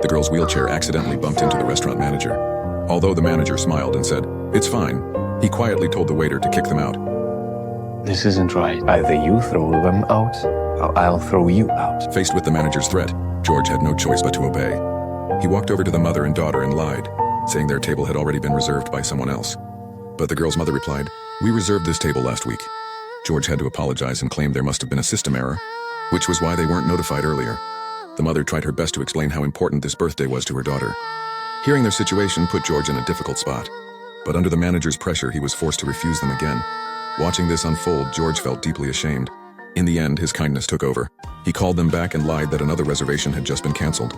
the girl's wheelchair accidentally bumped into the restaurant manager. Although the manager smiled and said, "It's fine," he quietly told the waiter to kick them out. This isn't right. Either you throw them out, or I'll throw you out. Faced with the manager's threat, George had no choice but to obey. He walked over to the mother and daughter and lied, saying their table had already been reserved by someone else. But the girl's mother replied, "We reserved this table last week." George had to apologize and claimed there must have been a system error, which was why they weren't notified earlier. The mother tried her best to explain how important this birthday was to her daughter. Hearing their situation put George in a difficult spot, but under the manager's pressure, he was forced to refuse them again. Watching this unfold, George felt deeply ashamed. In the end, his kindness took over. He called them back and lied that another reservation had just been canceled.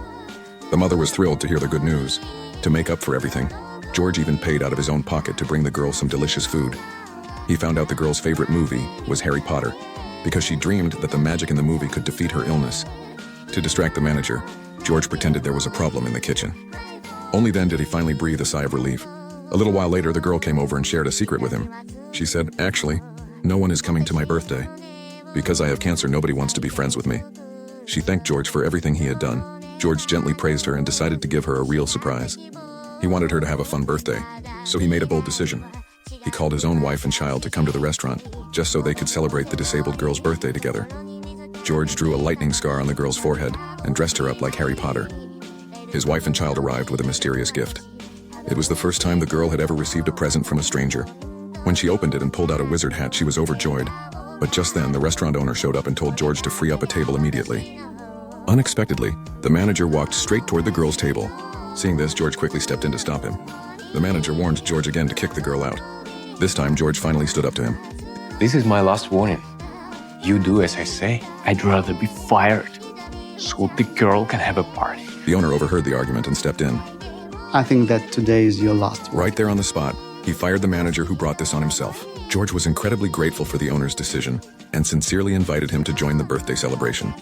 The mother was thrilled to hear the good news. To make up for everything, George even paid out of his own pocket to bring the girl some delicious food. He found out the girl's favorite movie was Harry Potter, because she dreamed that the magic in the movie could defeat her illness. To distract the manager, George pretended there was a problem in the kitchen. Only then did he finally breathe a sigh of relief. A little while later, the girl came over and shared a secret with him. She said, "Actually, no one is coming to my birthday. Because I have cancer, nobody wants to be friends with me." She thanked George for everything he had done. George gently praised her and decided to give her a real surprise. He wanted her to have a fun birthday, so he made a bold decision. He called his own wife and child to come to the restaurant, just so they could celebrate the disabled girl's birthday together. George drew a lightning scar on the girl's forehead and dressed her up like Harry Potter. His wife and child arrived with a mysterious gift. It was the first time the girl had ever received a present from a stranger. When she opened it and pulled out a wizard hat, she was overjoyed. But just then, the restaurant owner showed up and told George to free up a table immediately. Unexpectedly, the manager walked straight toward the girl's table. Seeing this, George quickly stepped in to stop him. The manager warned George again to kick the girl out. This time, George finally stood up to him. This is my last warning. You do as I say. I'd rather be fired, so the girl can have a party. The owner overheard the argument and stepped in. I think that today is your last word. Right there on the spot, he fired the manager who brought this on himself. George was incredibly grateful for the owner's decision and sincerely invited him to join the birthday celebration.